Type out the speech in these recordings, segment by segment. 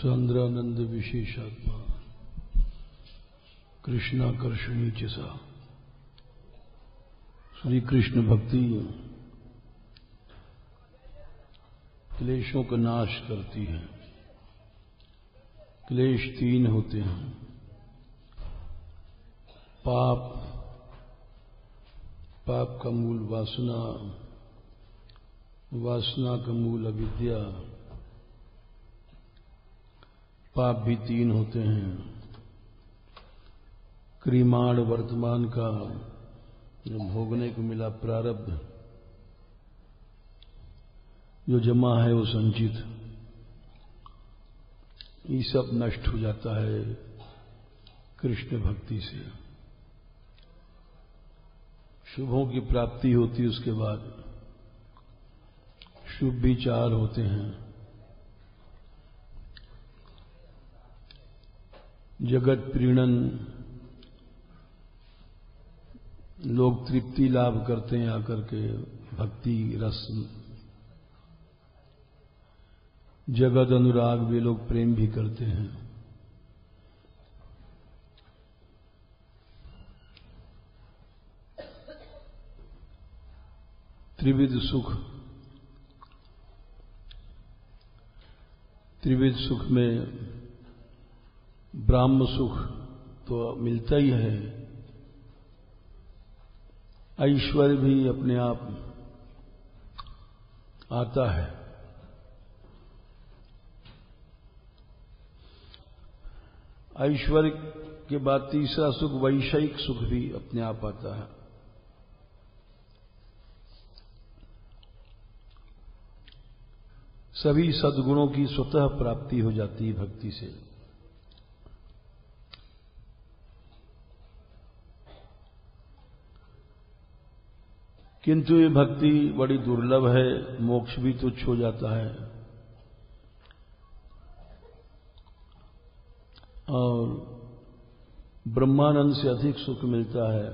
सांद्रानंद विशेषात्मा कृष्णाकर्षणी च सा। श्री कृष्ण भक्ति क्लेशों का नाश करती है। क्लेश तीन होते हैं, पाप, पाप का मूल वासना, वासना का मूल अविद्या। पाप भी तीन होते हैं, क्रिमाण वर्तमान का जो भोगने को मिला प्रारब्ध, जो जमा है वो संचित, ये सब नष्ट हो जाता है कृष्ण भक्ति से। शुभों की प्राप्ति होती, उसके बाद शुभ विचार होते हैं, जगत प्रीणन, लोग तृप्ति लाभ करते हैं आकर के भक्ति रस। जगत अनुराग, वे लोग प्रेम भी करते हैं। त्रिविध सुख, त्रिविध सुख में ब्राह्म सुख तो मिलता ही है, ऐश्वर्य भी अपने आप आता है। ऐश्वर्य के बाद तीसरा सुख वैषयिक सुख भी अपने आप आता है। सभी सद्गुणों की स्वतः प्राप्ति हो जाती है भक्ति से। किंतु ये भक्ति बड़ी दुर्लभ है, मोक्ष भी तुच्छ हो जाता है और ब्रह्मानंद से अधिक सुख मिलता है।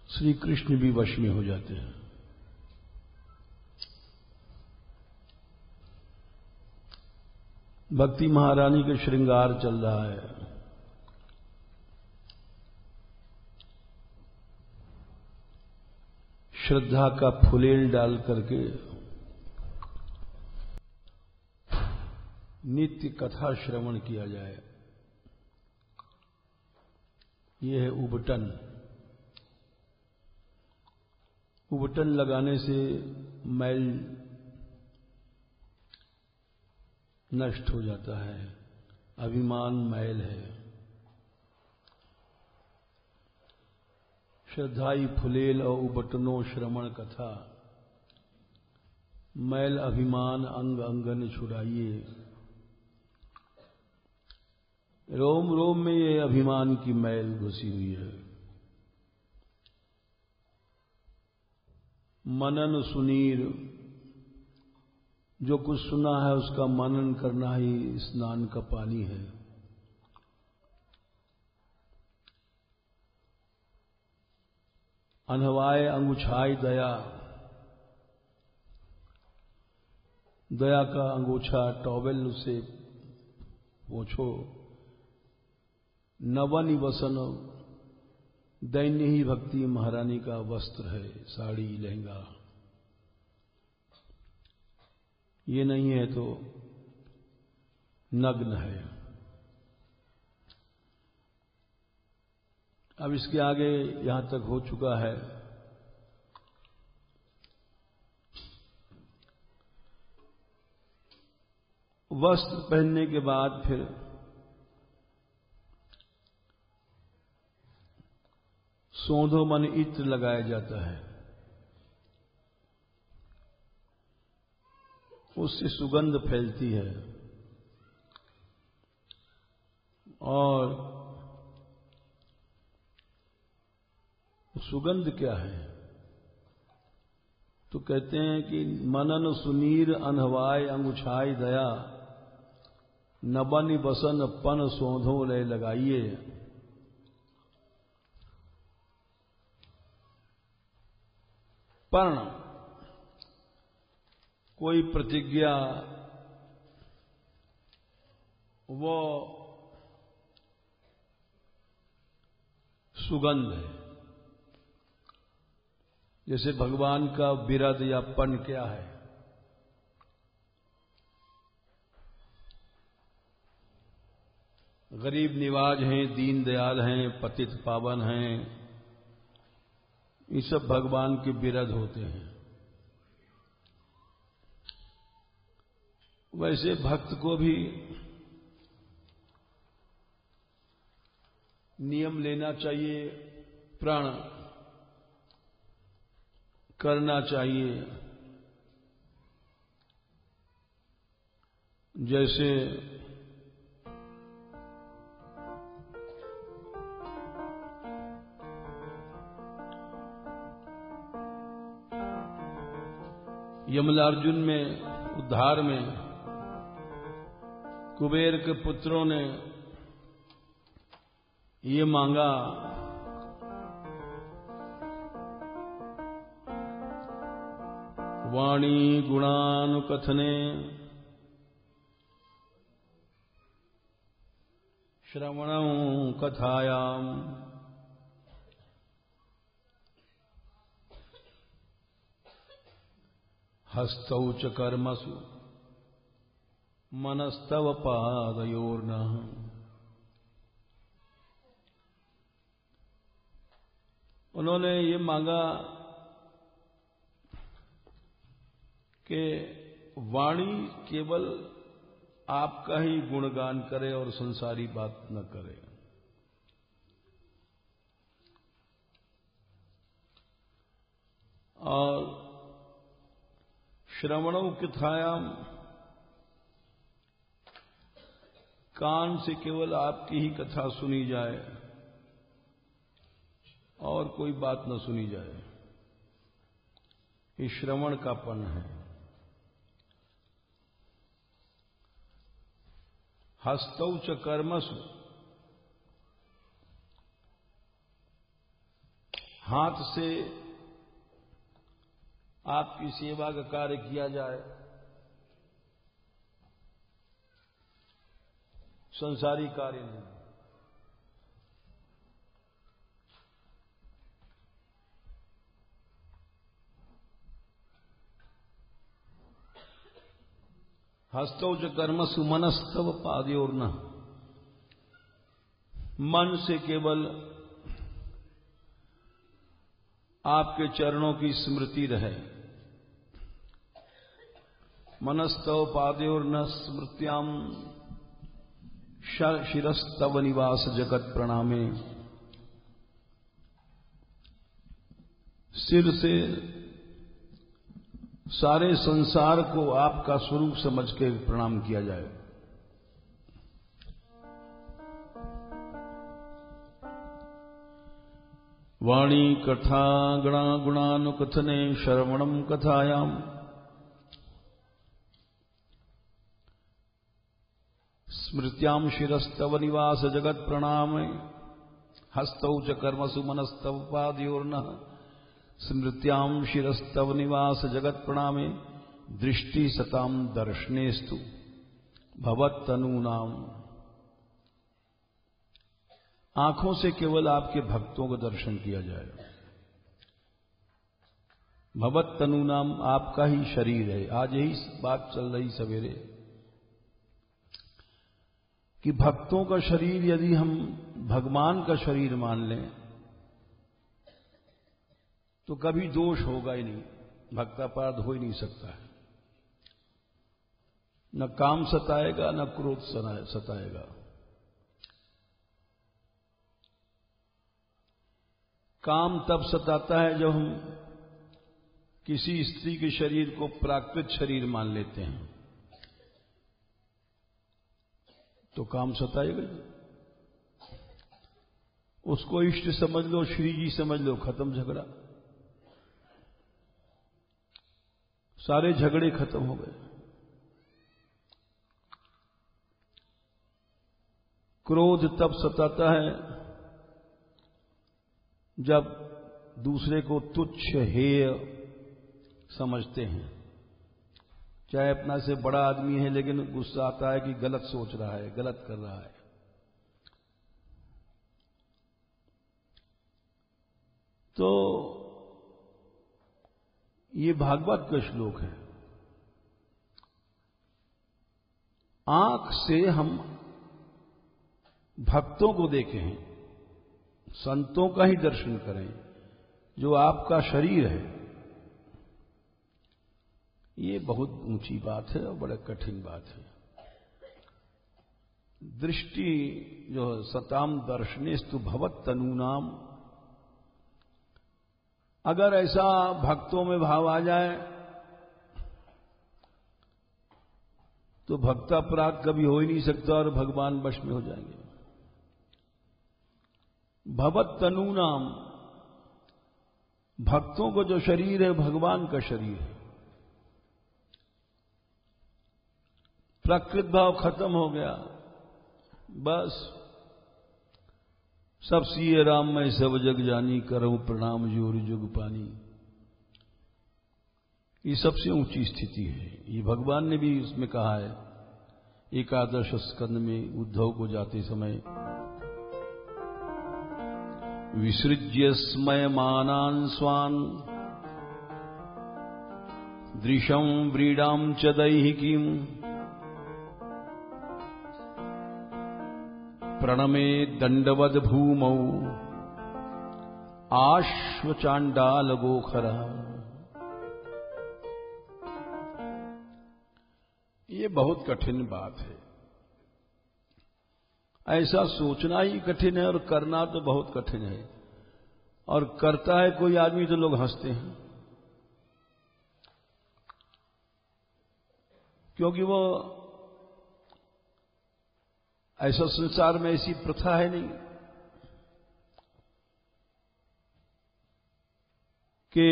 श्री कृष्ण भी वश में हो जाते हैं। भक्ति महारानी का श्रृंगार चल रहा है। श्रद्धा का फुलेल डाल करके नित्य कथा श्रवण किया जाए, यह है उबटन। उबटन लगाने से मैल नष्ट हो जाता है, अभिमान मैल है। श्रद्धाई फुलेल और उबटनो श्रवण कथा, मैल अभिमान अंग अंगन छुड़ाइए। रोम रोम में ये अभिमान की मैल घुसी हुई है। मनन सुनीर, जो कुछ सुना है उसका मनन करना ही स्नान का पानी है। अनहवाए अंगूछाई दया, दया का अंगूछा टॉवेल से पोंछो। नवन वसन, दैन्य ही भक्ति महारानी का वस्त्र है, साड़ी लहंगा। ये नहीं है तो नग्न है। अब इसके आगे यहां तक हो चुका है। वस्त्र पहनने के बाद फिर सोंधो मन इत्र लगाया जाता है, उससे सुगंध फैलती है। और सुगंध क्या है? तो कहते हैं कि मनन सुनीर अनहवाय अंगुछाई दया, नबन बसन पन सोंधो ले लगाइए। पर्ण कोई प्रतिज्ञा वो सुगंध है। जैसे भगवान का बिरद या पन क्या है? गरीब निवाज हैं, दीन दयाल हैं, पतित पावन हैं, ये सब भगवान के बिरद होते हैं। वैसे भक्त को भी नियम लेना चाहिए, प्रण करना चाहिए। जैसे यमलार्जुन में उद्धार में कुबेर के पुत्रों ने ये मांगा, वाणी गुणानुकथने श्रवणं कथायाम हस्तौ च कर्मसु मनस्तव पादयोर्नः। उन्होंने ये मांगा कि वाणी केवल आपका ही गुणगान करे और संसारी बात न करे। और श्रवणों कथायाम, कान से केवल आपकी ही कथा सुनी जाए और कोई बात न सुनी जाए। ये श्रवण का पन है। हस्तौ च कर्मसु, हाथ से आपकी सेवा का कार्य किया जाए, संसारी कार्य नहीं। हस्तौ च कर्मसु मनस्तव पादयोर्नः, मन से केवल आपके चरणों की स्मृति रहे। मनस्तव पादयोर्न स्मृत्याम शिरस्तव निवास जगत प्रणामे। सिर से सारे संसार को आपका स्वरूप समझ के प्रणाम किया जाए। वाणी कथा गुणानुकथने श्रवणं कथायाम स्मृत्याम शिरस्तव निवास जगत प्रणामे। हस्तौ च कर्मसु मनस्तव पादयोर्नः स्मृत्याम शिरस्तव निवास जगत प्रणामे। दृष्टि सताम दर्शनेस्तु भवत्तनूनाम, आंखों से केवल आपके भक्तों को दर्शन किया जाए। भवत्तनूनाम, आपका ही शरीर है। आज यही बात चल रही सवेरे कि भक्तों का शरीर यदि हम भगवान का शरीर मान लें तो कभी दोष होगा ही नहीं, भक्तापराध हो ही नहीं सकता है। न काम सताएगा, न क्रोध सताएगा। काम तब सताता है जब हम किसी स्त्री के शरीर को प्राकृत शरीर मान लेते हैं, तो काम सताएगा। उसको इष्ट समझ लो, श्री जी समझ लो, खत्म झगड़ा। सारे झगड़े खत्म हो गए। क्रोध तब सताता है जब दूसरे को तुच्छ हेय समझते हैं। चाहे अपना से बड़ा आदमी है, लेकिन गुस्सा आता है कि गलत सोच रहा है, गलत कर रहा है। तो ये भागवत का श्लोक है। आंख से हम भक्तों को देखें, संतों का ही दर्शन करें, जो आपका शरीर है, ये बहुत ऊंची बात है और बड़ा कठिन बात है। दृष्टि जो सताम दर्शनेस्तु भवत तनूनाम, अगर ऐसा भक्तों में भाव आ जाए तो भक्तापराध कभी हो ही नहीं सकता और भगवान वश में हो जाएंगे। भवत तनूनाम, भक्तों को जो शरीर है भगवान का शरीर है। प्रकृत भाव खत्म हो गया, बस सब सिए राम मैं सब जग जानी, करऊं प्रणाम जोर जुग पानी। ये सबसे ऊंची स्थिति है। ये भगवान ने भी उसमें कहा है, एकादश स्कंद में उद्धव को जाते समय, विसृज्य स्मयमानान् स्वान् दृशं व्रीडां च दैहिकीम् प्रणमे दंडवद भूमौ आश्वचांडाल गोखरा। ये बहुत कठिन बात है। ऐसा सोचना ही कठिन है और करना तो बहुत कठिन है। और करता है कोई आदमी तो लोग हंसते हैं, क्योंकि वो ऐसा संसार में ऐसी प्रथा है नहीं कि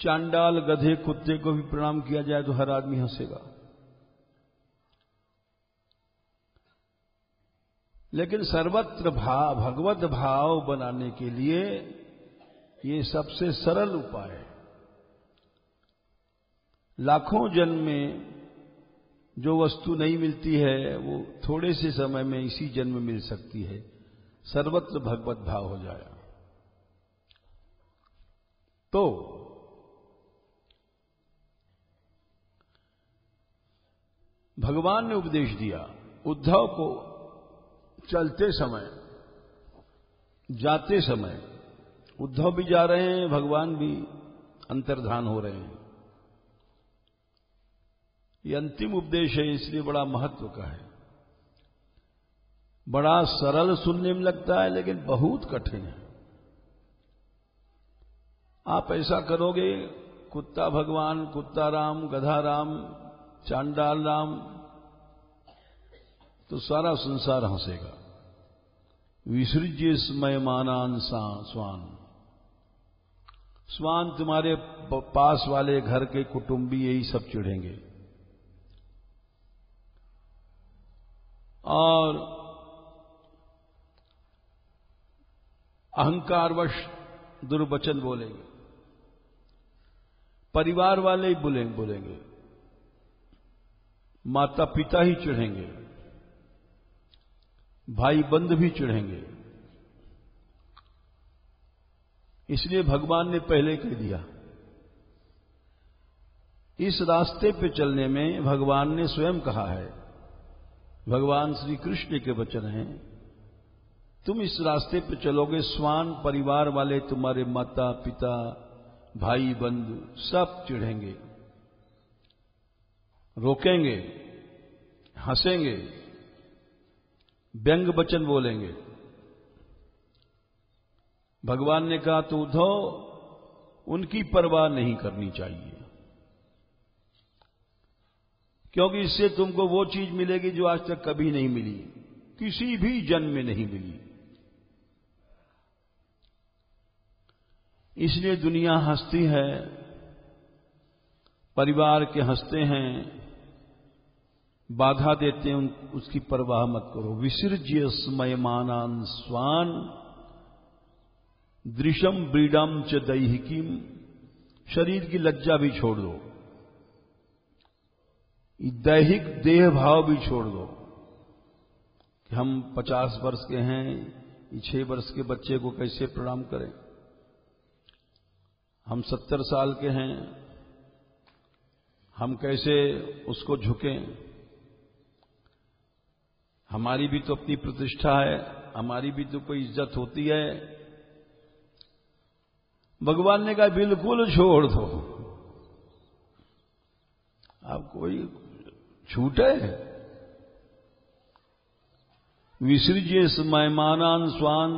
चांडाल गधे कुत्ते को भी प्रणाम किया जाए तो हर आदमी हंसेगा। लेकिन सर्वत्र भगवत भाव बनाने के लिए ये सबसे सरल उपाय है। लाखों जन्म में जो वस्तु नहीं मिलती है वो थोड़े से समय में इसी जन्म में मिल सकती है। सर्वत्र भगवत भाव हो जाए तो भगवान ने उपदेश दिया उद्धव को, चलते समय जाते समय। उद्धव भी जा रहे हैं, भगवान भी अंतर्धान हो रहे हैं। ये अंतिम उपदेश है, इसलिए बड़ा महत्व का है। बड़ा सरल सुनने में लगता है लेकिन बहुत कठिन है। आप ऐसा करोगे, कुत्ता भगवान, कुत्ता राम, गधा राम, चांडाल राम, तो सारा संसार हंसेगा। विसृज्य स्मयमानान् स्वान्, स्वान तुम्हारे पास वाले घर के कुटुंबी यही सब चिढ़ेंगे। और अहंकारवश दुर्वचन बोलेंगे, परिवार वाले ही बोलेंगे, माता पिता ही चिढ़ेंगे, भाई बंधु भी चिढ़ेंगे। इसलिए भगवान ने पहले कह दिया। इस रास्ते पे चलने में भगवान ने स्वयं कहा है, भगवान श्री कृष्ण के वचन हैं, तुम इस रास्ते पे चलोगे, स्वान परिवार वाले, तुम्हारे माता पिता भाई बंधु सब चिढ़ेंगे, रोकेंगे, हंसेंगे, व्यंग वचन बोलेंगे। भगवान ने कहा तो उद्धव उनकी परवाह नहीं करनी चाहिए, क्योंकि इससे तुमको वो चीज मिलेगी जो आज तक कभी नहीं मिली, किसी भी जन्म में नहीं मिली। इसलिए दुनिया हंसती है, परिवार के हंसते हैं, बाधा देते हैं, उसकी परवाह मत करो। विसृज्य स्मयमानान् स्वान् दृशम व्रीडां च दैहिकीम्, शरीर की लज्जा भी छोड़ दो, दैहिक देह भाव भी छोड़ दो कि हम 50 वर्ष के हैं, 6 वर्ष के बच्चे को कैसे प्रणाम करें, हम 70 साल के हैं, हम कैसे उसको झुकें। हमारी भी तो अपनी प्रतिष्ठा है, हमारी भी तो कोई इज्जत होती है। भगवान ने कहा बिल्कुल छोड़ दो, आप कोई छूटे। विसृज्य स्मयमानान स्वान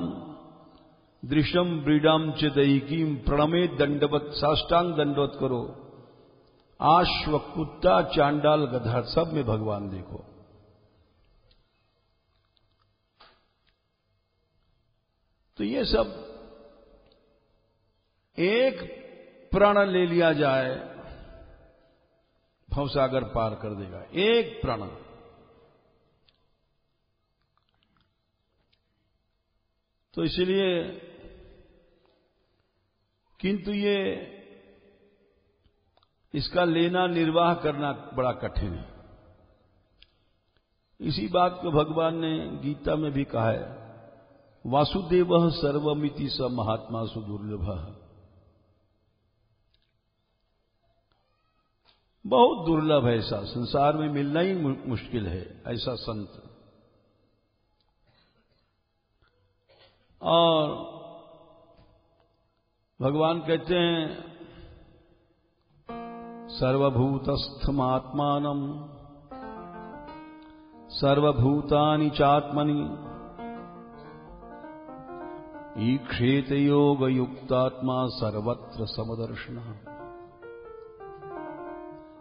दृशम ब्रीडाम च दैकीम प्रणमे दंडवत, साष्टांग दंडवत करो। आश्व, कुत्ता, चांडाल, गधा, सब में भगवान देखो। तो ये सब एक प्रण ले लिया जाए भवसागर पार कर देगा, एक प्रण। तो इसलिए, किंतु ये इसका लेना निर्वाह करना बड़ा कठिन है। इसी बात को भगवान ने गीता में भी कहा है, वासुदेवः सर्वमिति स महात्मा सुदुर्लभः। बहुत दुर्लभ है ऐसा, संसार में मिलना ही मुश्किल है ऐसा संत। और भगवान कहते हैं सर्वभूतस्थमात्मानं सर्वभूतानि चात्मनि ईक्षेत योग युक्तात्मा सर्वत्र समदर्शनः।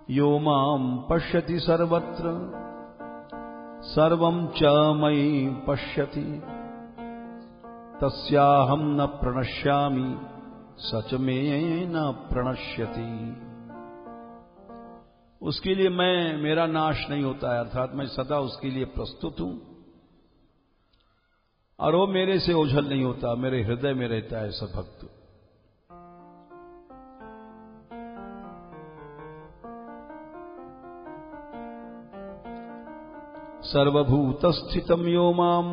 यो मां पश्यति सर्वत्र सर्वं च मयि पश्यति तस्याहं न प्रणश्यामि सच में न प्रणश्यति। उसके लिए मेरा नाश नहीं होता है, अर्थात मैं सदा उसके लिए प्रस्तुत हूं और वो मेरे से ओझल नहीं होता, मेरे हृदय में रहता है सब भक्त। सर्वभूतस्थितं यो मां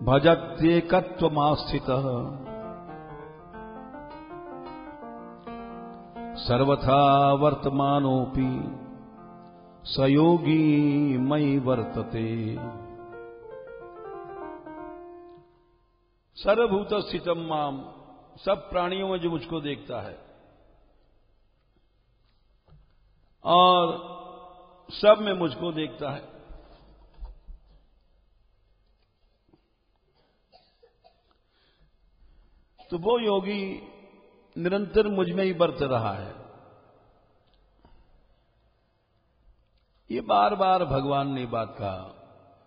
भजत्येकत्वमास्थितः सर्वथा वर्तमानोऽपि स योगी मयि वर्तते। सर्वभूतस्थितं मां, सब प्राणियों में जो मुझको देखता है और सब में मुझको देखता है। तो वो योगी निरंतर मुझ में ही बरत रहा है। ये बार बार भगवान ने बात कहा,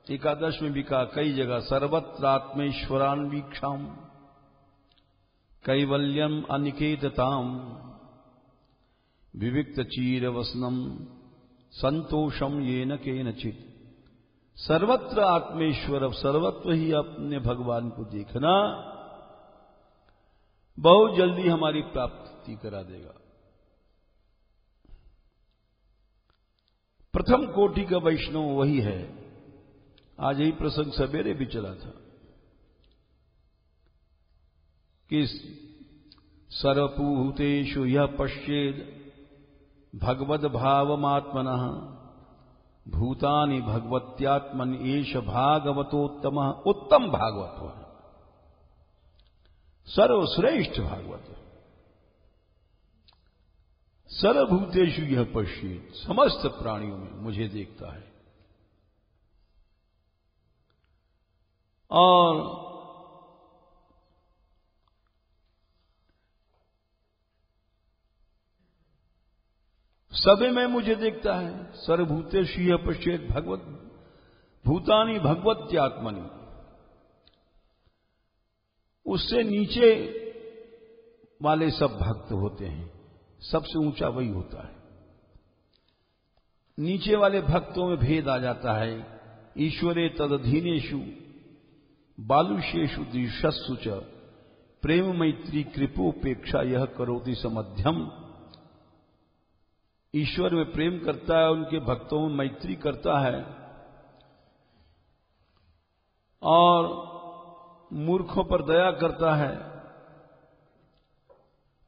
एकादश में भी कहा, कई जगह, सर्वत्रात्मेश्वरान्वीक्षाम कैवल्यम अनिकेतताम विविक्त चीर वसनम संतोषम येन केनचित। सर्वत्र आत्मेश्वर, सर्वत्र ही अपने भगवान को देखना बहुत जल्दी हमारी प्राप्ति करा देगा। प्रथम कोटि का वैष्णव वही है। आज यही प्रसंग सवेरे भी चला था कि सर्वभूतेषु यः पश्येद भगवद भावमात्मनः भूतानि भगवत्यात्मन एष भागवतोत्तमः। उत्तम भागवत है, सर्वश्रेष्ठ भागवत। सर्वभूतेषु यः पश्येद, समस्त प्राणियों में मुझे देखता है। और सभी में मुझे देखता है। सर्वभूतेषु यः पश्येद भगवत भूतानि भगवत्यात्मनि। उससे नीचे वाले सब भक्त होते हैं, सबसे ऊंचा वही होता है। नीचे वाले भक्तों में भेद आ जाता है। ईश्वरे तदधीनेषु बालुषेषु दीर्षस्सु च प्रेम मैत्री कृपोपेक्षा यह करोति समध्यम। ईश्वर में प्रेम करता है, उनके भक्तों में मैत्री करता है और मूर्खों पर दया करता है,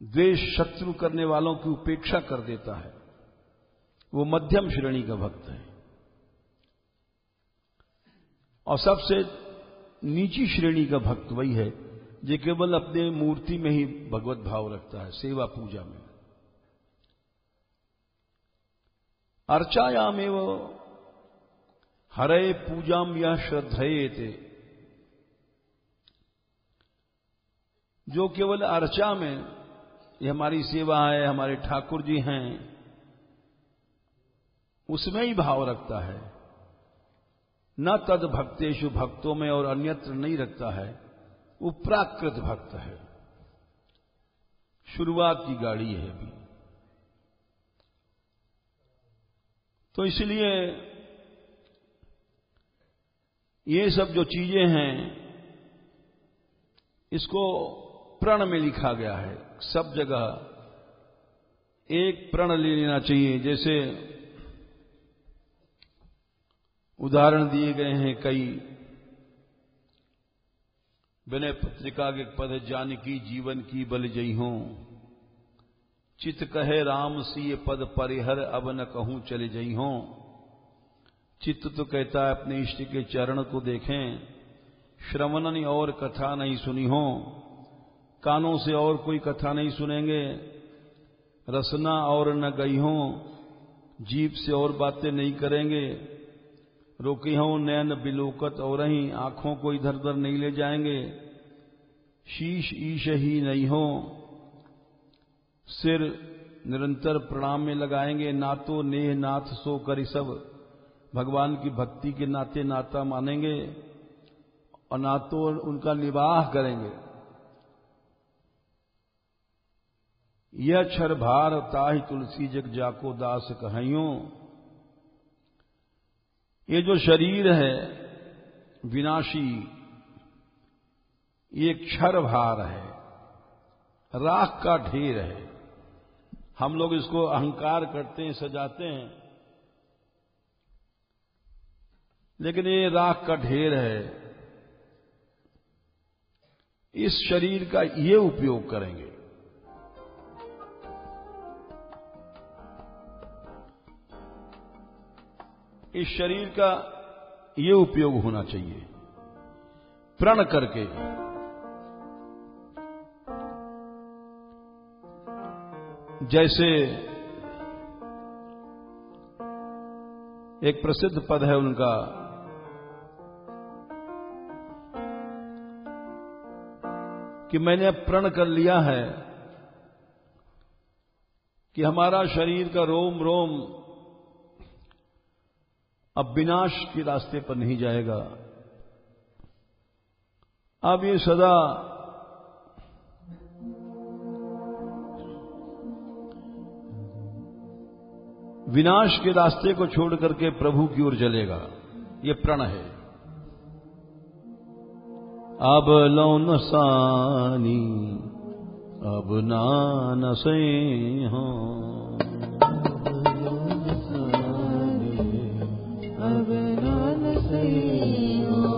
द्वेष शत्रु करने वालों की उपेक्षा कर देता है, वो मध्यम श्रेणी का भक्त है। और सबसे नीची श्रेणी का भक्त वही है जो केवल अपने मूर्ति में ही भगवत भाव रखता है, सेवा पूजा में। अर्चायामेव हरे पूजाम या श्रद्धयेते, जो केवल अर्चा में, ये हमारी सेवा है, हमारे ठाकुर जी हैं, उसमें ही भाव रखता है, न तद भक्तेषु, भक्तों में और अन्यत्र नहीं रखता है, वो प्राकृत भक्त है, शुरुआत की गाड़ी है अभी। तो इसलिए ये सब जो चीजें हैं, इसको प्रण में लिखा गया है, सब जगह एक प्रण ले लेना चाहिए। जैसे उदाहरण दिए गए हैं कई, विनय पत्रिका के पद, जानकी जीवन की बल जई हों, चित कहे राम सिय पद परिहर, अब न कहूं चले जई हों। चित्त तो कहता है अपने इष्ट के चरण को देखें, श्रवणन और कथा नहीं सुनी हो, कानों से और कोई कथा नहीं सुनेंगे, रसना और न गई हो, जीभ से और बातें नहीं करेंगे, रोकी हो नैन बिलोकत और ही, आंखों को इधर उधर नहीं ले जाएंगे, शीश ईश ही नहीं हो, सिर निरंतर प्रणाम में लगाएंगे, नातो नेह नाथ सो करी सब, भगवान की भक्ति के नाते नाता मानेंगे और नातो उनका निवाह करेंगे। यह क्षर भार ताहि तुलसी जग जाको दास कहियो, ये जो शरीर है विनाशी, ये क्षर भार है, राख का ढेर है। हम लोग इसको अहंकार करते हैं, सजाते हैं, लेकिन ये राख का ढेर है। इस शरीर का ये उपयोग करेंगे। इस शरीर का ये उपयोग होना चाहिए, प्रण करके। जैसे एक प्रसिद्ध पद है उनका, कि मैंने अब प्रण कर लिया है कि हमारा शरीर का रोम रोम अब विनाश के रास्ते पर नहीं जाएगा। अब ये सदा विनाश के रास्ते को छोड़ करके प्रभु की ओर चलेगा। ये प्रण है। अब लौन सानी अब नान से हो, अब नान से हो।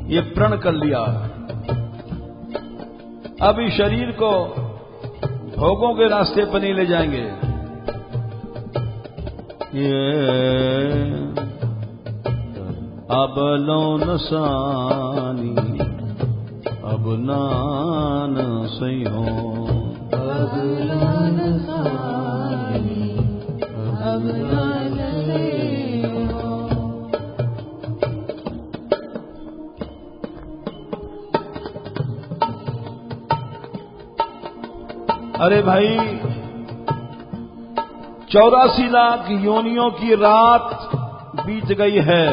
ये प्रण कर लिया। अब इस शरीर को भोगों के रास्ते पर नहीं ले जाएंगे। ये अब लौन सानी अब नान सही हो, अब लौन सानी अब नान सही हो। अरे भाई, 84 लाख योनियों की रात बीत गई है।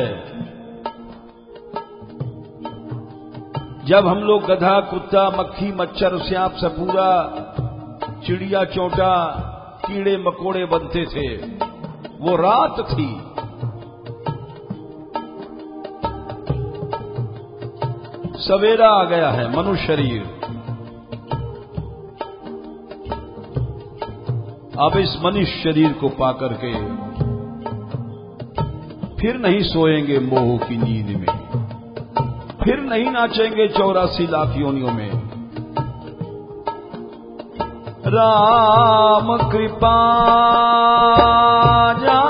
जब हम लोग गधा, कुत्ता, मक्खी, मच्छर, सांप, सपूरा, चिड़िया, चोंटा, कीड़े मकोड़े बनते थे, वो रात थी। सवेरा आ गया है मनुष्य शरीर। अब इस मनुष्य शरीर को पाकर के फिर नहीं सोएंगे मोह की नींद में, फिर नहीं नाचेंगे 84 लाख योनियों में। राम कृपा जा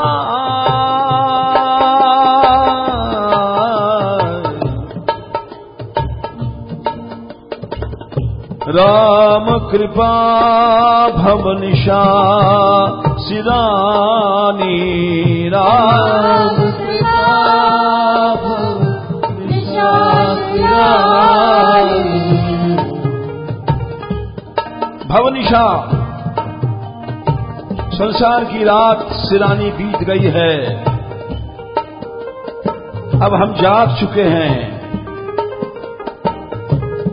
राम कृपा भवनिशा सिदानी, राम कृपा भवनिशा सिदानी। भवनिशा संसार की रात सिरानी बीत गई है, अब हम जाग चुके हैं,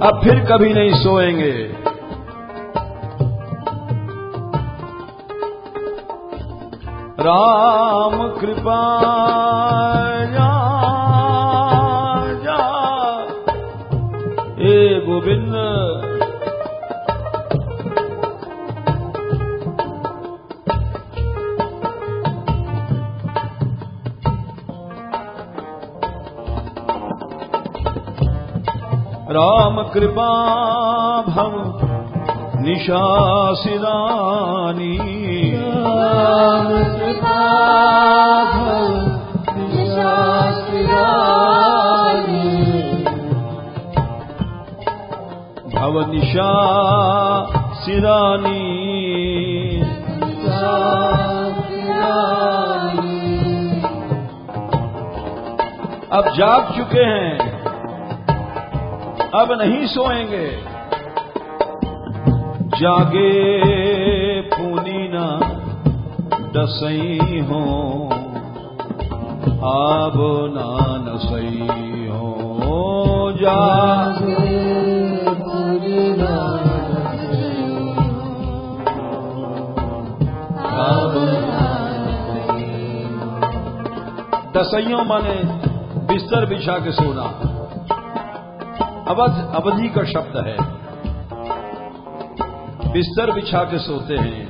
अब फिर कभी नहीं सोएंगे। राम कृपा जा जा हे गोविंद। राम कृपा भव निशा सिदानी, राम कृपा भव निशा सिदानी। भव निशा सिदानी, अब जाग चुके हैं, अब नहीं सोएंगे। जागे पुनी ना दसई हो, अब ना नसई हो। जागे पुनी ना दसई हो, अब ना नसई हो। दसइयों माने बिस्तर बिछा के सोना। अवधि का शब्द है, बिस्तर बिछा के सोते हैं।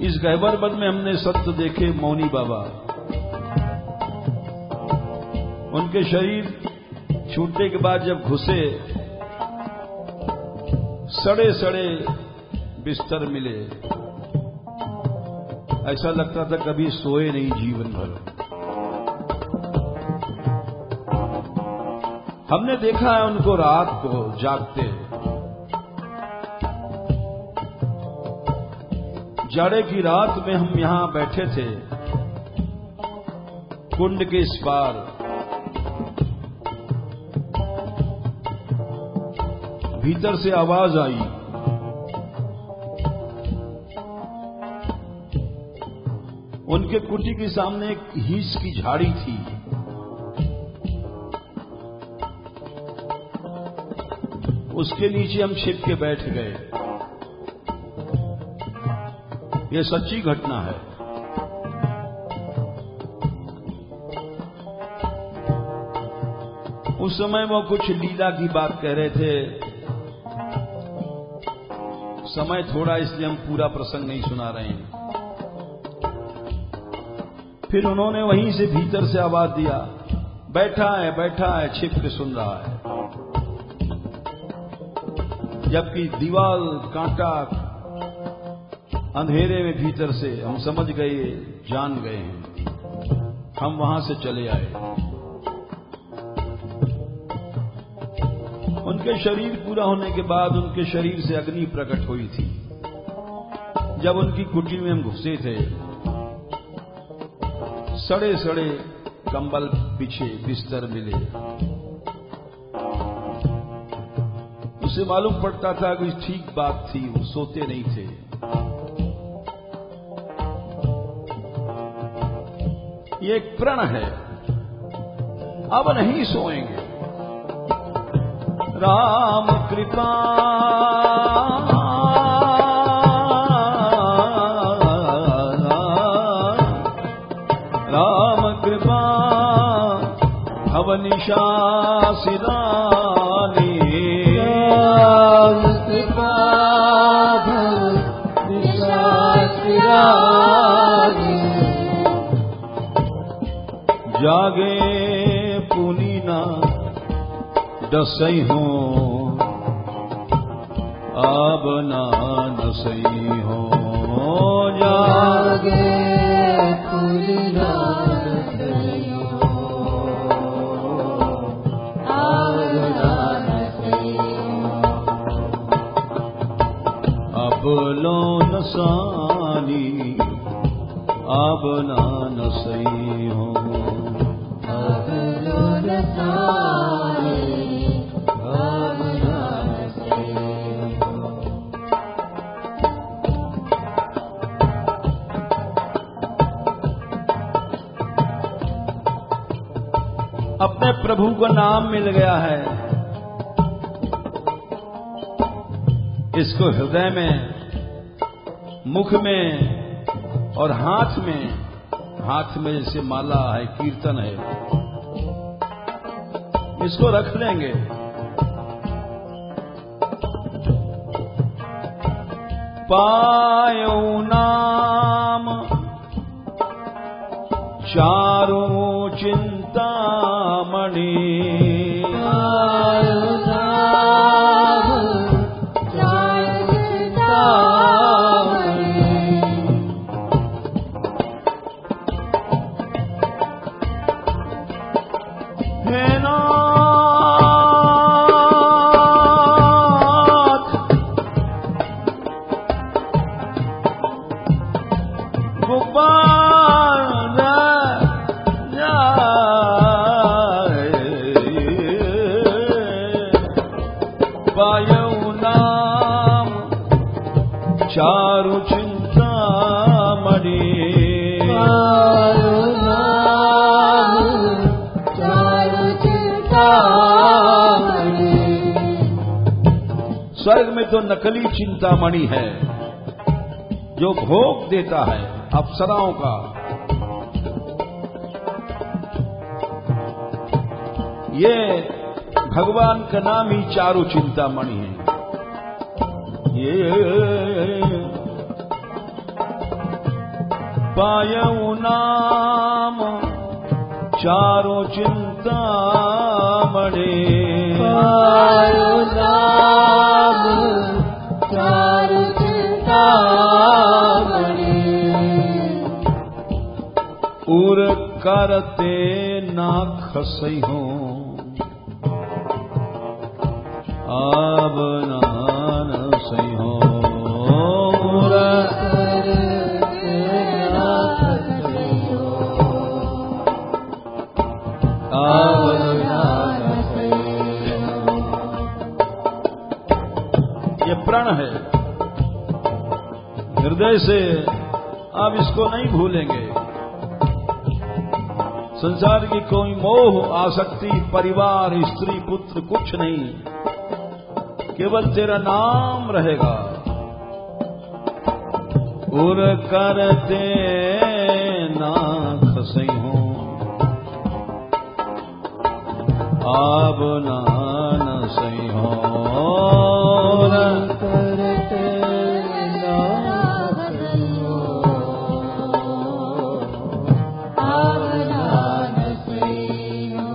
इस गहबर वन में हमने सत्य देखे मौनी बाबा, उनके शरीर छूटने के बाद जब घुसे, सड़े सड़े बिस्तर मिले, ऐसा लगता था कभी सोए नहीं जीवन भर। हमने देखा है उनको रात को जागते, जाड़े की रात में हम यहां बैठे थे कुंड के इस पार, भीतर से आवाज आई, उनके कुटी के सामने एक हीस की झाड़ी थी, उसके नीचे हम छिप के बैठ गए। यह सच्ची घटना है। उस समय वो कुछ लीला की बात कह रहे थे, समय थोड़ा इसलिए हम पूरा प्रसंग नहीं सुना रहे हैं। फिर उन्होंने वहीं से भीतर से आवाज दिया, बैठा है छिप के सुन रहा है। जबकि दीवार कांटा अंधेरे में भीतर से हम समझ गए, जान गए हैं। हम वहां से चले आए। उनके शरीर पूरा होने के बाद उनके शरीर से अग्नि प्रकट हुई थी। जब उनकी कुटी में हम घुसे थे, सड़े सड़े कंबल बिछे, बिस्तर मिले, उसे मालूम पड़ता था कि ठीक बात थी, वो सोते नहीं थे। ये एक प्रण है, अब नहीं सोएंगे। राम कृपा राम कृपा भव पिशासिरानी जागे पुनीना दसई हो अब ना नसई हो जागे पुनीना दसई हो अब ना नसई अब लो नसानी अब ना नसई हो अपने प्रभु का नाम मिल गया है, इसको हृदय में, मुख में और हाथ में जैसे माला है, कीर्तन है, इसको रख लेंगे। पायो नाम चारों चिंतामणि पायो नाम चारों चिंतामणि हे नाथ गोपाल चारु चिंतामणि पायो नाम चारु चिंतामणि। स्वर्ग में तो नकली चिंतामणि है जो भोग देता है अप्सराओं का, ये भगवान का नाम ही चारु चिंतामणि है। ये पायो नाम चारो चिंतामणि पायो नाम चारो चिंतामणि। उर करते ना खसई हो अब ना नसई हो उर ये प्रण है, हृदय से आप इसको नहीं भूलेंगे। संसार की कोई मोह आसक्ति, परिवार, स्त्री, पुत्र कुछ नहीं, केवल तेरा नाम रहेगा। उर करते ना खसई हो अब ना नसई हो करते ना खसई हो अब ना नसई हो।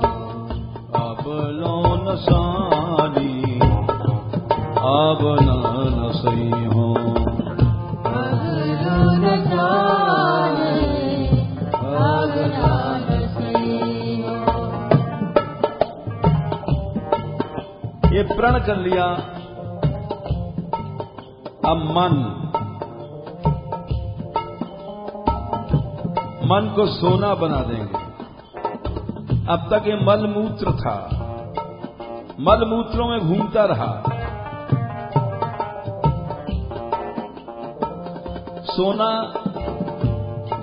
अब लो नसानी अब ना नसई हो अब लो नसानी अब ना नसई हो। ये प्रण कर लिया। अब मन को सोना बना देंगे। अब तक ये मल मूत्र था, मल मूत्रों में घूमता रहा। सोना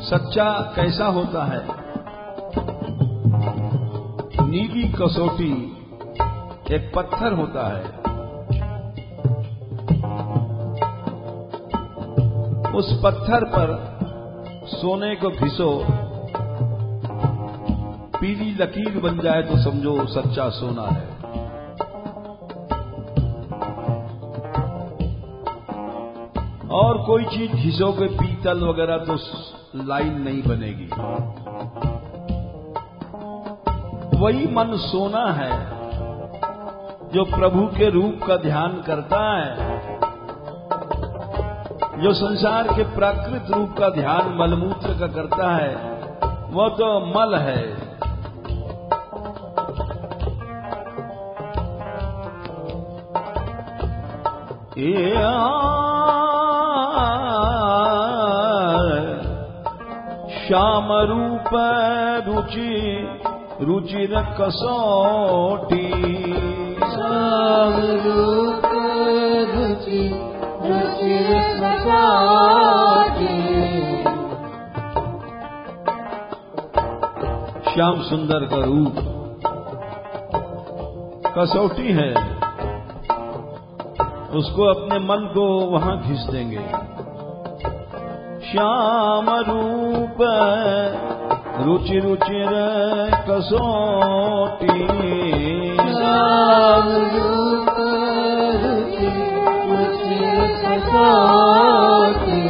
सच्चा कैसा होता है? नीली कसौटी एक पत्थर होता है, उस पत्थर पर सोने को घिसो पीली लकीर बन जाए तो समझो सच्चा सोना है। और कोई चीज घिसोगे पीतल वगैरह तो लाइन नहीं बनेगी। वही मन सोना है जो प्रभु के रूप का ध्यान करता है, जो संसार के प्राकृत रूप का ध्यान मलमूत्र का करता है, वो तो मल है। श्याम रूप रुचि रुचिर कसौटी, श्याम रूप रुचि रुचिर कसौटी। श्याम सुंदर का रूप कसौटी है, उसको अपने मन को वहां खींच देंगे। श्याम रूप रुचि रुचिर कसौटी, श्याम रूप रुचि रुचिर कसौटी।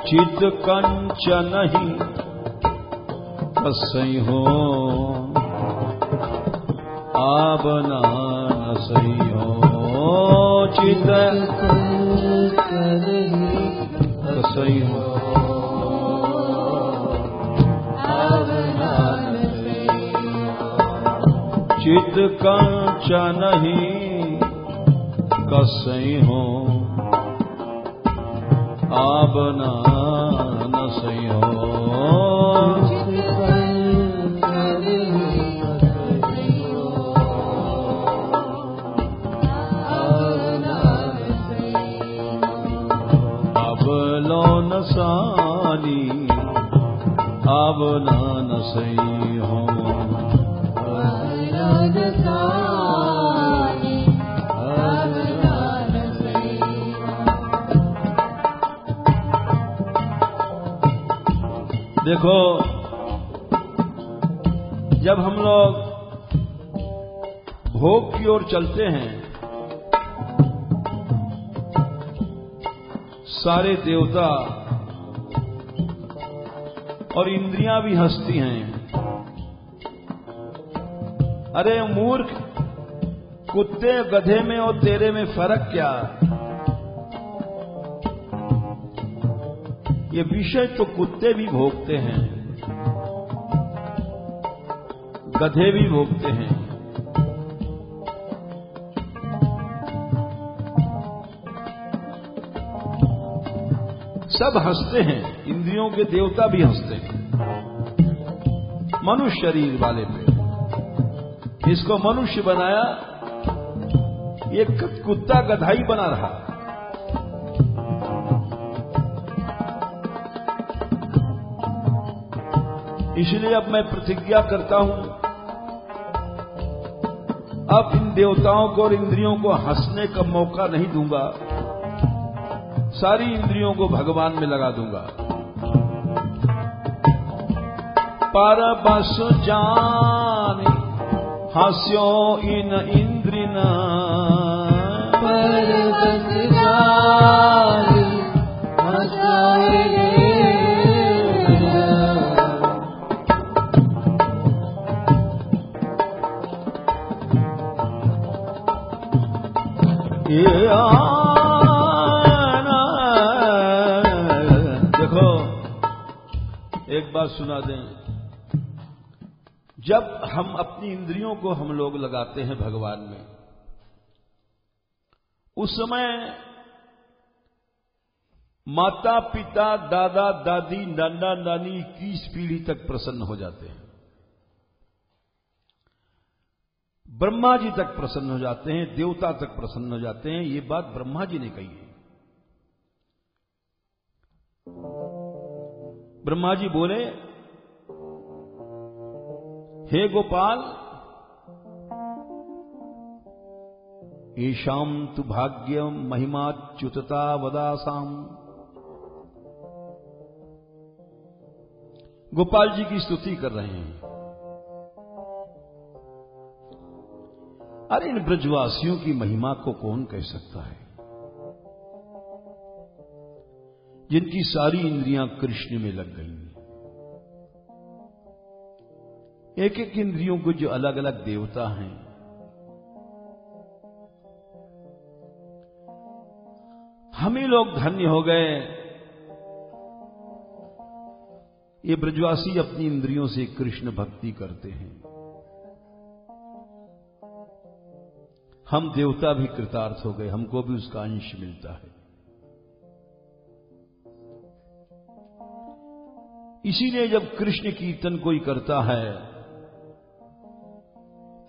चित कंचन ही कसई हो आवना न सही हो। चित कसई हो चित कंचन ही कसई हो आवना न सही हो। सानी आवना न सही हो। देखो, जब हम लोग भोग की ओर चलते हैं, सारे देवता और इंद्रियां भी हंसती हैं। अरे मूर्ख, कुत्ते गधे में और तेरे में फर्क क्या? ये विषय तो कुत्ते भी भोगते हैं, गधे भी भोगते हैं। सब हंसते हैं, इंद्रियों के देवता भी हंसते हैं मनुष्य शरीर वाले पे। इसको मनुष्य बनाया, ये कुत्ता गधाई बना रहा। इसलिए अब मैं प्रतिज्ञा करता हूं, अब इन देवताओं को और इंद्रियों को हंसने का मौका नहीं दूंगा, सारी इंद्रियों को भगवान में लगा दूंगा। पर बस जानी हास्यो इन इंद्रिना, पर बस जानी हास्यो इन इंद्रिना। एक बात सुना दें, जब हम अपनी इंद्रियों को हम लोग लगाते हैं भगवान में, उस समय माता पिता दादा दादी नाना नानी 21 पीढ़ी तक प्रसन्न हो जाते हैं। ब्रह्मा जी तक प्रसन्न हो जाते हैं, देवता तक प्रसन्न हो जाते हैं। ये बात ब्रह्मा जी ने कही है। ब्रह्मा जी बोले, हे गोपाल, ईशाम तु भाग्यम महिमाच्युतता वदासाम। गोपाल जी की स्तुति कर रहे हैं। अरे इन ब्रजवासियों की महिमा को कौन कह सकता है, जिनकी सारी इंद्रियां कृष्ण में लग गई। एक एक इंद्रियों को जो अलग अलग देवता हैं, हम ही लोग धन्य हो गए। ये ब्रजवासी अपनी इंद्रियों से कृष्ण भक्ति करते हैं। हम देवता भी कृतार्थ हो गए, हमको भी उसका अंश मिलता है। इसीलिए जब कृष्ण कीर्तन कोई करता है,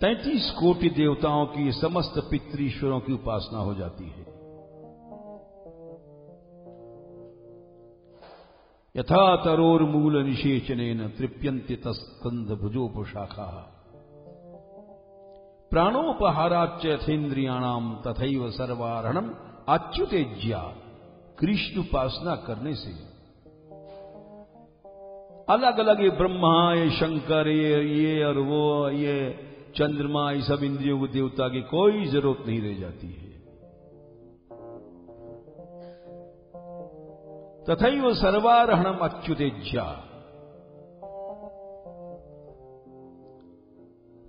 33 कोटि देवताओं की समस्त पितृईश्वरों की उपासना हो जाती है। यथा तरोर्मूल निषेचनेन तृप्यन्ते तस्कंद भुजोपशाखा प्राणोपहाराच्च यथेन्द्रियाणाम तथैव सर्वारणम अच्युतेज्या। कृष्ण उपासना करने से अलग अलग ये ब्रह्मा, ये शंकर, ये और वो, ये चंद्रमा, ये सब इंद्रियों को देवता की कोई जरूरत नहीं रह जाती है। तथैव सर्वारहणम अच्युतेज्या।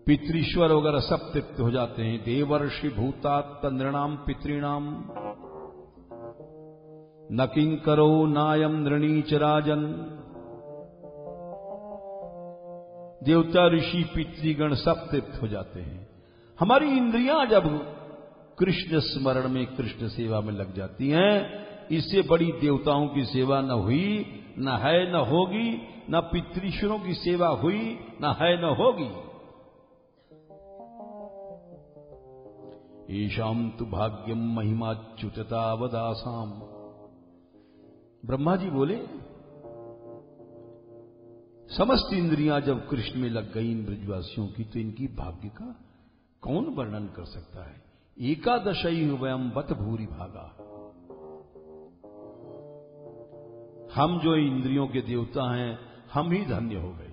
पितृश्वर वगैरह सब तृप्त हो जाते हैं। देवर्षि भूतात् नृणाम पितृणाम न किंकरो नायम नृणीच राजन। देवता, ऋषि, पितृगण सब तृप्त हो जाते हैं। हमारी इंद्रियां जब कृष्ण स्मरण में, कृष्ण सेवा में लग जाती हैं, इससे बड़ी देवताओं की सेवा न हुई, न है, न होगी। न पितृश्वरों की सेवा हुई, न है, न होगी। ईशाम तु भाग्यम महिमाच्युततावदासाम। ब्रह्मा जी बोले, समस्त इंद्रियां जब कृष्ण में लग गई इन ब्रजवासियों की, तो इनकी भाग्य का कौन वर्णन कर सकता है। एकादशई वयम बत भूरि भागा। हम जो इंद्रियों के देवता हैं, हम ही धन्य हो गए।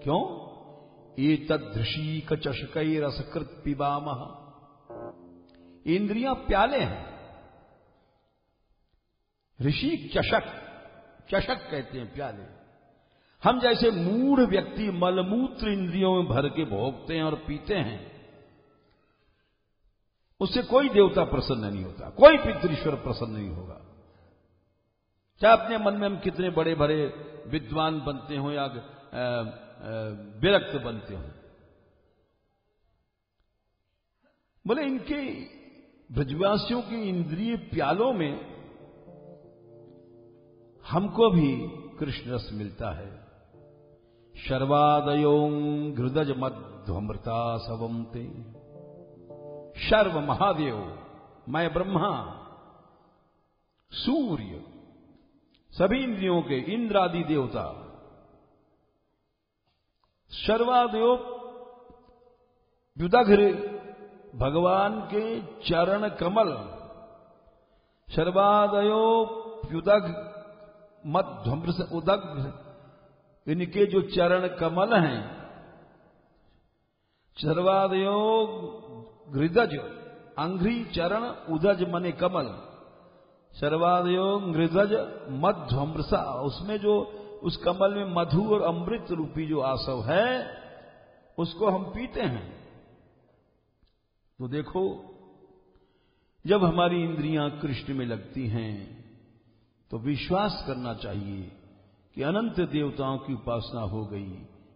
क्यों? एतदृशी कचशकै रसकृत पिबामः। इंद्रियां प्याले हैं, ऋषि चषक, चषक कहते हैं प्याले। हम जैसे मूढ़ व्यक्ति मलमूत्र इंद्रियों में भर के भोगते हैं और पीते हैं, उससे कोई देवता प्रसन्न नहीं होता, कोई पितृश्वर प्रसन्न नहीं होगा। चाहे अपने मन में हम कितने बड़े बड़े विद्वान बनते हो या विरक्त बनते हो। बोले इनके ब्रजवासियों की इंद्रिय प्यालों में हमको भी कृष्ण रस मिलता है। शर्वादयो घृदज मध्वमृता सवंते। शर्व महादेव, मैं ब्रह्मा, सूर्य, सभी इंद्रियों के इंद्र आदि देवता, शर्वादयो व्युदघ्र, भगवान के चरण कमल। शर्वादयो व्युदघ मध्वमृत उदग्र, इनके जो चरण कमल हैं। शर्वादयो घृदज, अंघ्रि चरण, उदज मने कमल। शर्वादयो घृदज मध्वमृषा, उसमें जो उस कमल में मधु और अमृत रूपी जो आसव है, उसको हम पीते हैं। तो देखो, जब हमारी इंद्रियां कृष्ण में लगती हैं, तो विश्वास करना चाहिए कि अनंत देवताओं की उपासना हो गई,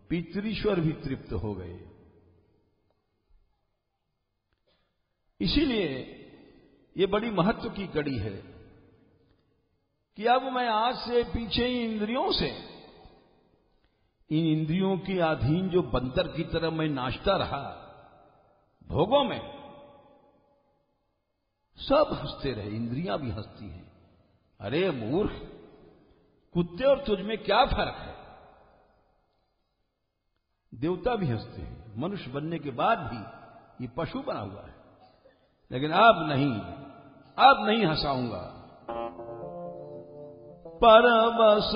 पितृश्वर भी तृप्त हो गए। इसीलिए ये बड़ी महत्व की कड़ी है कि अब मैं आज से पीछे इंद्रियों से, इन इंद्रियों के अधीन जो बंदर की तरह मैं नाचता रहा भोगों में, सब हंसते रहे, इंद्रियां भी हंसती हैं। अरे मूर्ख, कुत्ते और तुझ में क्या फर्क है? देवता भी हंसते हैं, मनुष्य बनने के बाद भी ये पशु बना हुआ है। लेकिन अब नहीं हंसाऊंगा। परबस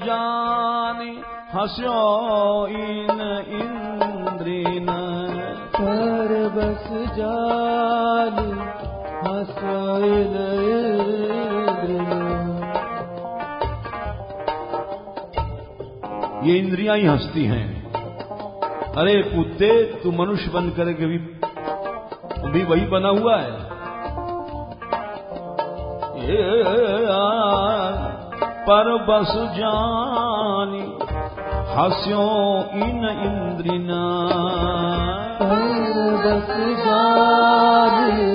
जानी हस्यो इन इंद्रिन। परबस जानी हस्यो इन इंद्रिन। ये इंद्रियां ही हंसती हैं। अरे कुत्ते, तू मनुष्य बन करके भी वही बना हुआ है। पर बस जानी हस्यो इन इंद्रिना। पर बस जानी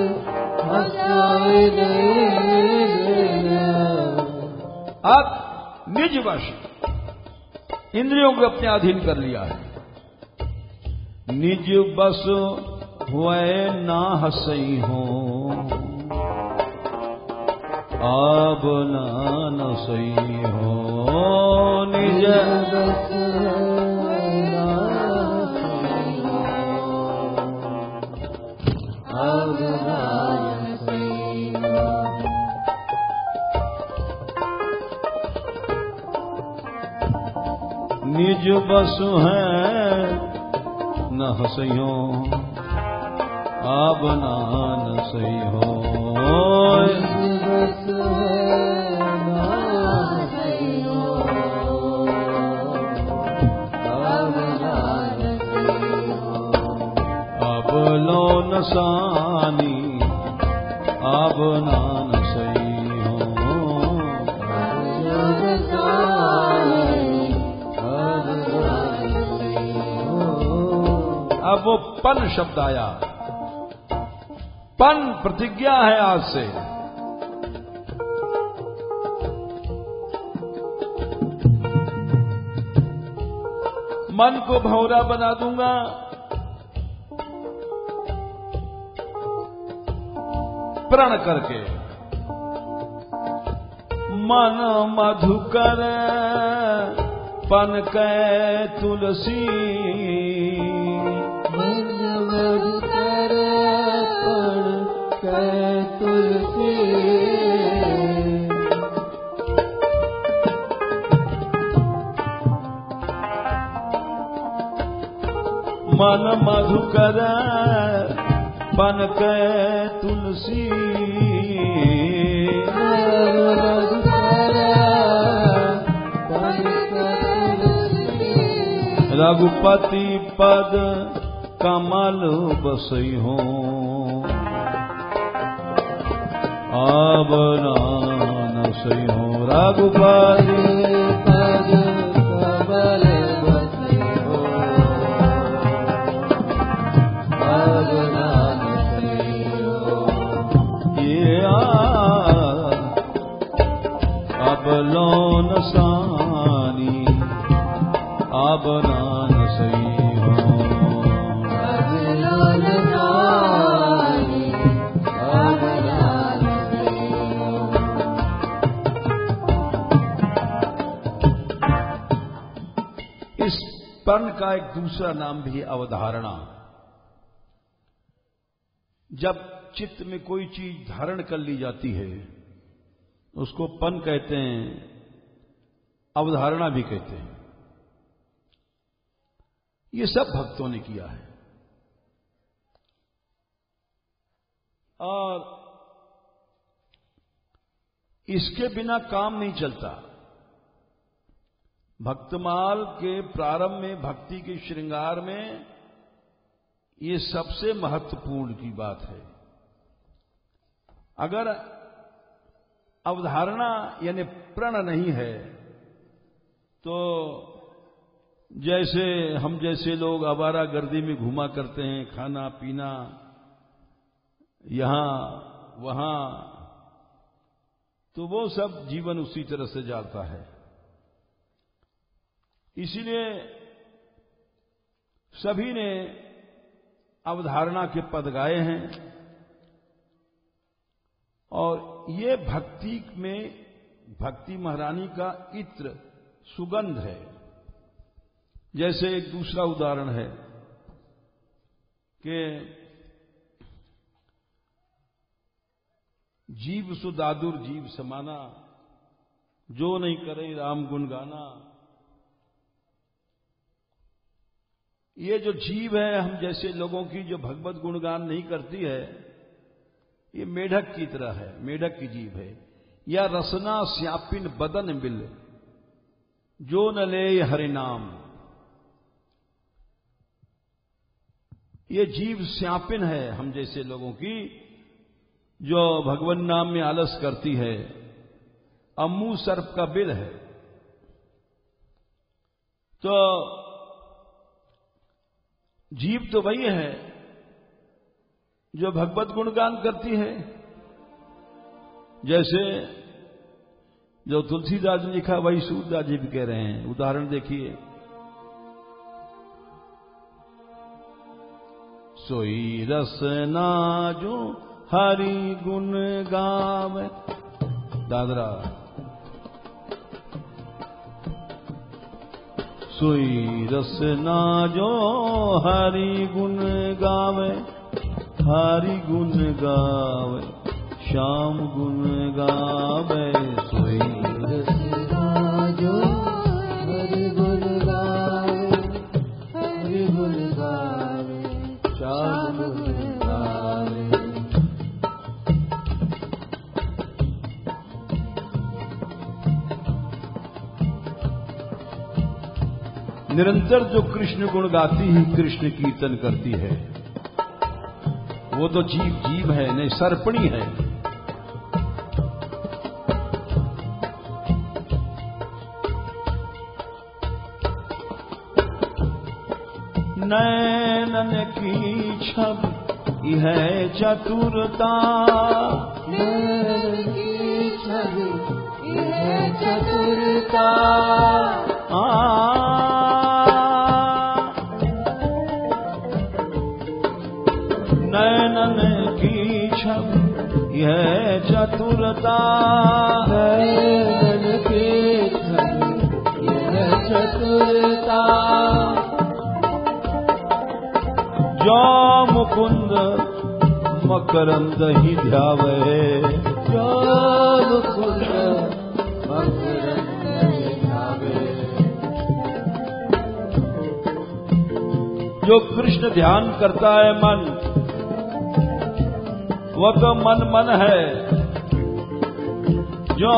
हस्यो इन इंद्रिना। अब निज वश इंद्रियों को अपने अधीन कर लिया है। निज बस हुए ना हसई हो, अब ना नसई हो। निज बस ना हसई हो, अब ना नसई हो। निज बस है न हसइयो, अब ना नसई हो। निज बस है ना हसई हो, अब ना नसई हो। अब लो नसानी, अब ना नसई हो। अब वो पन शब्द आया। पन प्रतिज्ञा है आज से। मन को भौरा बना दूंगा, प्रण करके। मन मधुकर पन कै तुलसी। मन मधुकर पन कै तुलसी। मन मधुकर पन कै तुलसी। मन मधुकर पन कै तुलसी। रघुपति पद कमल बसई हो, अब ना नसई हो। रघुपति पद कमल बसई हो, अब ना नसई हो। ये अब लो नसानी, अब ना नसई हो। अब लो नसानी, अब ना नसई हो। इस पन का एक दूसरा नाम भी है अवधारणा। जब चित्त में कोई चीज धारण कर ली जाती है उसको पन कहते हैं, अवधारणा भी कहते हैं। ये सब भक्तों ने किया है। और इसके बिना काम नहीं चलता। भक्तमाल के प्रारंभ में, भक्ति के श्रृंगार में ये सबसे महत्वपूर्ण की बात है। अगर अवधारणा यानी प्रण नहीं है तो जैसे हम जैसे लोग आवारा गर्दी में घुमा करते हैं, खाना पीना यहां वहां, तो वो सब जीवन उसी तरह से जाता है। इसीलिए सभी ने अवधारणा के पद गाए हैं। और ये भक्ति में भक्ति महारानी का इत्र सुगंध है। जैसे एक दूसरा उदाहरण है कि जीव सुदादुर जीव समाना, जो नहीं करे राम गुण गाना। ये जो जीव है हम जैसे लोगों की जो भगवत गुणगान नहीं करती है, ये मेढक की तरह है, मेढक की जीव है। या रसना श्यापिन बदन बिल जो न ले हरि नाम। ये जीव श्यापिन है हम जैसे लोगों की, जो भगवान नाम में आलस करती है। अम्मू सर्प का बिल है। तो जीव तो वही है जो भगवत गुणगान करती है। जैसे जो तुलसीदास ने लिखा वही सूरदास जी भी कह रहे हैं। उदाहरण देखिए, सोई रसना जो हरि गुण गावे। दादरा। सोई रसना जो हरि गुण गावे, हरि गुण गावे, श्याम गुण गावे। सोई रसना जो हरि गुण गावे, हरि गुण गावे, श्याम गुण गावे। निरंतर जो कृष्ण गुण गाती ही कृष्ण कीर्तन करती है, वो तो जीव जीव है, नहीं सर्पणी है। नैनन की छब यह चतुरता, नैनन की छब यह चतुरता। नैनन की छब यह चतुरता, नैनन की छब यह चतुरता। जो मुकुंद मकरंद ही ध्यावे, जो मुकुंद मकरंद ही ध्यावे। जो कृष्ण ध्यान करता है मन, वह तो मन मन है। जो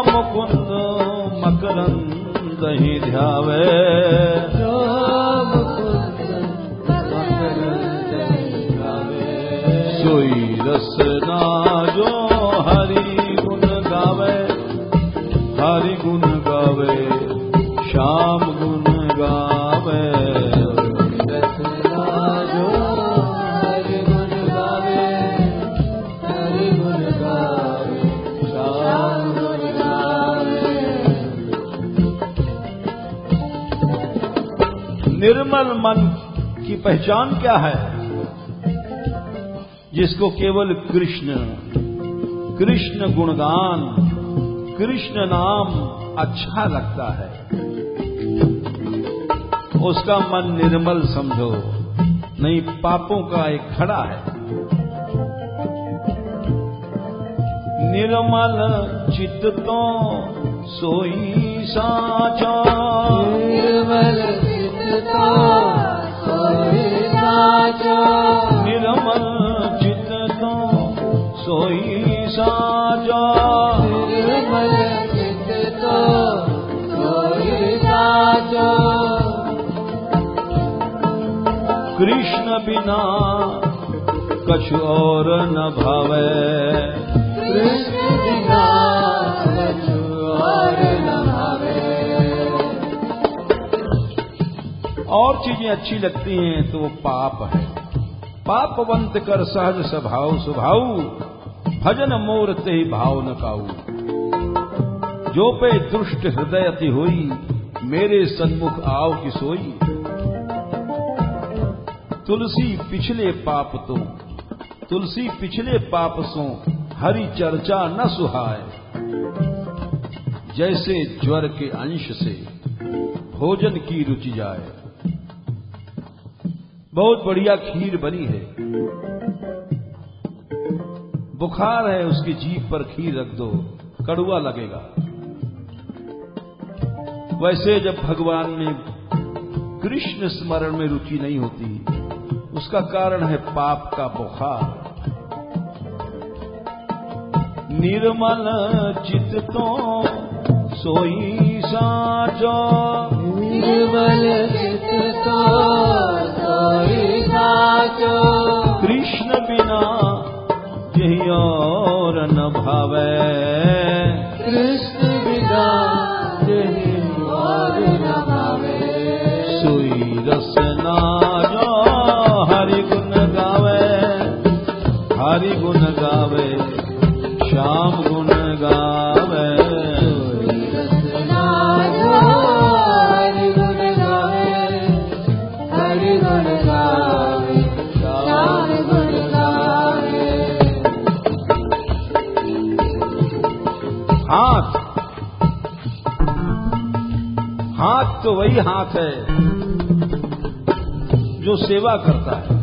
मुकुंद मकरंद ही ध्यावे, जो मुकुंद मकरंद ही ध्यावे। सोई रसना जो हरि गुण गावे, हरि गुण गावे, श्याम गुण गावे। रसना जो हरि गुण गावे, हरि गुण गावे, श्याम गुण गावे। निर्मल मन की पहचान क्या है? जिसको केवल कृष्ण कृष्ण गुणगान, कृष्ण नाम अच्छा लगता है, उसका मन निर्मल समझो, नहीं पापों का एक खड़ा है। निर्मल चित्त तो सोई साचा, निर्मल चित्त तो सोई साचा। निर्मल चित्त तो सोई साचा। निर्मल चित्त तो सोई साचा। कृष्ण बिना कछु और न भावे, कृष्ण बिना कछु और न भावे। और चीजें अच्छी लगती हैं तो वो पाप है। पापवंत कर सहज स्वभाव स्वभाव, भजन मोर ते भाव न काऊ। जो पे दुष्ट हृदय अति होई, मेरे सन्मुख आओ कि सोई। तुलसी पिछले पाप तो, तुलसी पिछले पाप सो, हरि चर्चा न सुहाय। जैसे ज्वर के अंश से भोजन की रुचि जाए। बहुत बढ़िया खीर बनी है, बुखार है, उसकी जीभ पर खीर रख दो, कड़वा लगेगा। वैसे जब भगवान में कृष्ण स्मरण में रुचि नहीं होती, उसका कारण है पाप का बुखार। निर्मल चित्त तो सोई साचो, निर्मल चित्त तो सोई साचो, कृष्ण बिना यही और न भावे, कृष्ण बिना यही और न भावे। सोई रसना जो हरि गुण गावे, हरि गुण गावे, श्याम गुण गावे। हरि गुण गावे, हरि गुण गावे, श्याम गुण गावे। हाथ तो वही हाथ है जो सेवा करता है,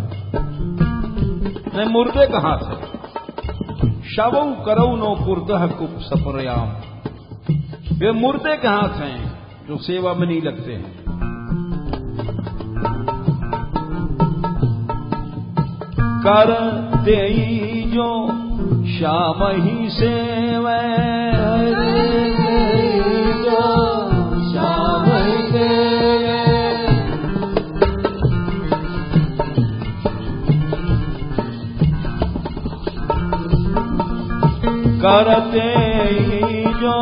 नहीं मुर्दे का हाथ है। शवौ करौ नो कुर्दह कुप सपरयाम, वे मुर्दे के हाथ हैं जो सेवा में नहीं लगते हैं। कर देई जो श्याम ही सेवै, जो श्याम ही सेवै, करते जो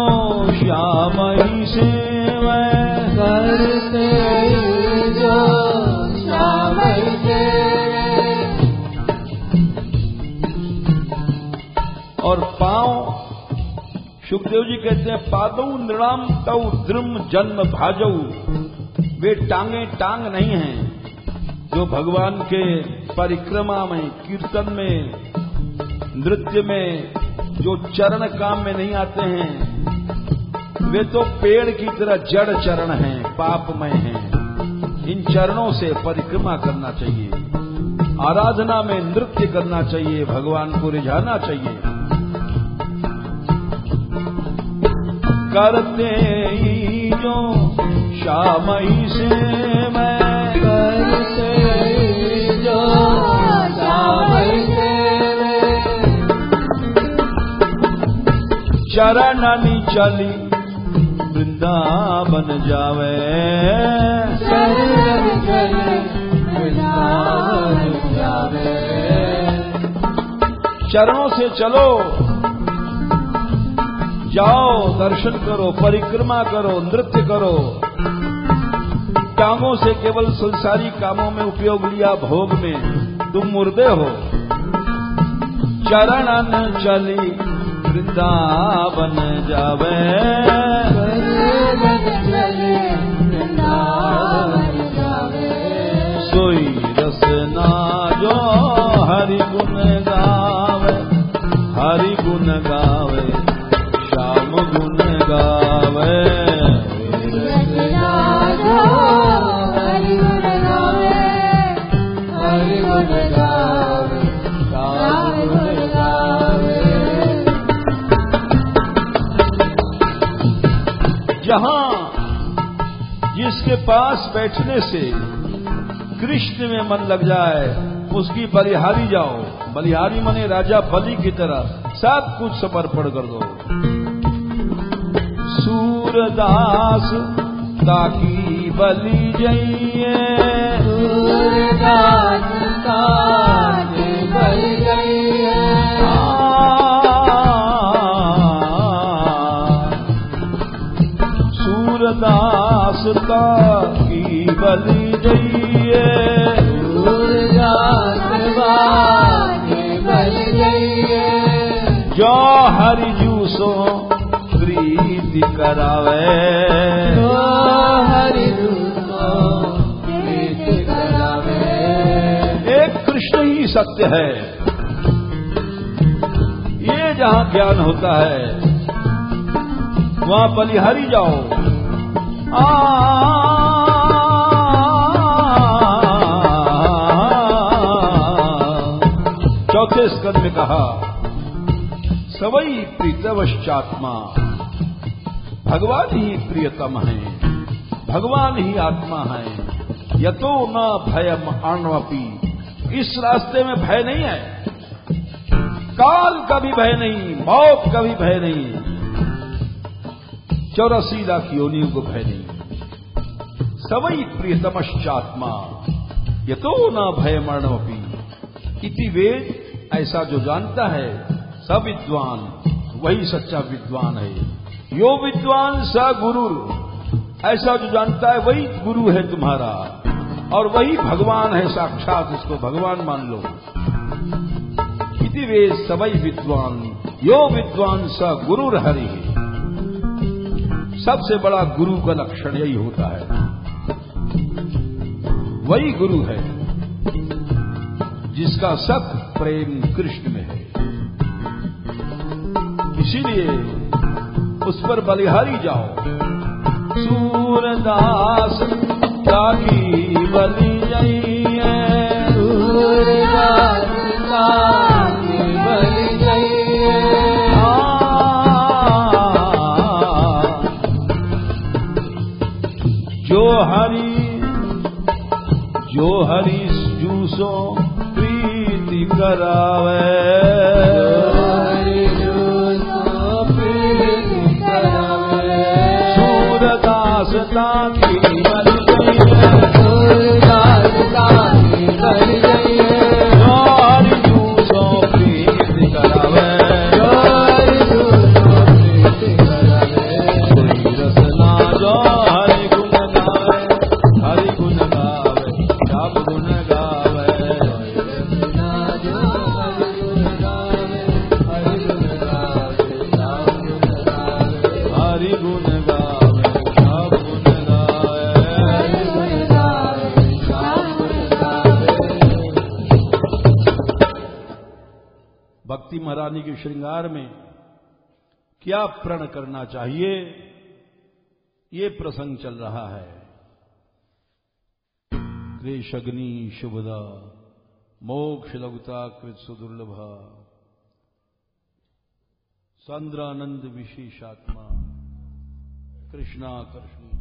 श्याम ही सेवै, करते जो श्याम ही सेवै। और पांव, सुखदेव जी कहते हैं पादौ नृणाम तौ द्रुम जन्म भाजौ, वे टांगे टांग नहीं हैं जो भगवान के परिक्रमा में, कीर्तन में, नृत्य में, जो चरण काम में नहीं आते हैं, वे तो पेड़ की तरह जड़ चरण हैं, पापमय हैं। इन चरणों से परिक्रमा करना चाहिए, आराधना में नृत्य करना चाहिए, भगवान को रिझाना चाहिए। करते ही जो श्याम ही सेवै, करते जो श्याम ही सेवै। चरणनि चली वृंदावन जावे, चरणनि चली वृंदावन जावे। चरणों से चलो, जाओ, दर्शन करो, परिक्रमा करो, नृत्य करो। टांगों से केवल संसारी कामों में उपयोग लिया, भोग में, तुम मुर्दे हो। चरणन चली वृंदावन जावे, सोई रसना जो हरि गुण गावे, हरि गुण गावे, श्याम गुण गावे। हरि गुण गावे, हरि गुण गावे, श्याम गुण गावे। जहां जिसके पास बैठने से कृष्ण में मन लग जाए, उसकी बलिहारी जाओ। बलिहारी मने राजा बलि की तरह सब कुछ समर्पण कर दो। सूरदास ताकी बलि जइए, सूरदास ताकी बलि जइए। सूरदास ताकी बलि जइए, सूरदास ताकी बलि जइए। जो हरि जू सो प्रीति करावे, जो हरि जू सो प्रीति करावे। एक कृष्ण ही सत्य है। ये जहां ज्ञान होता है वहां बलिहारी जाओ। चौथे स्कंद में कहा सवई प्रीतवश्चात्मा, भगवान ही प्रियतम है। भगवान ही आत्मा है। यतो न भयम अण्वपि, इस रास्ते में भय नहीं है, काल का भी भय नहीं, मौत का भी भय नहीं, 84 लाख योनियों को भय नहीं। सवई प्रियतमश्चात्मा यतो न भयमर्णमपि इति वेद, ऐसा जो जानता है स विद्वान, वही सच्चा विद्वान है। यो विद्वान स गुरु, ऐसा जो जानता है वही गुरु है तुम्हारा, और वही भगवान है साक्षात, इसको भगवान मान लो। इति वेद सवई विद्वान, यो विद्वान स गुरुर हरि। सबसे बड़ा गुरु का लक्षण यही होता है, वही गुरु है जिसका सत प्रेम कृष्ण में है। इसीलिए उस पर बलिहारी जाओ। सूरदास काकी बलि जाइए, सूरदास काकी बलि जाइए। जो हरि जूसो प्रीति करावे, हरि जूसो प्रीति करावे। सूरदास ताकी बलि जाइए, सूरदास काकी बलि जाइए। जो हरि जूसो प्रीति करावे, जो हरि जूसो प्रीति करावे। कोई रसना जो हरि गुण गावे, हरि गुण गावे सब गुण गावे। जो हरि गुण गावे, हरि गुण गावे सब गुण गावे। हरि गुण गावे सब गुण गावे। हरि गुण गावे सब गुण गावे। भक्ति महारानी के श्रृंगार में क्या प्रण करना चाहिए, ये प्रसंग चल रहा है। क्लेशग्नि शुभदा मोक्ष लघुता कृत सुदुर्लभा, सांद्रानंद विशेषात्मा कृष्णाकर्षणी।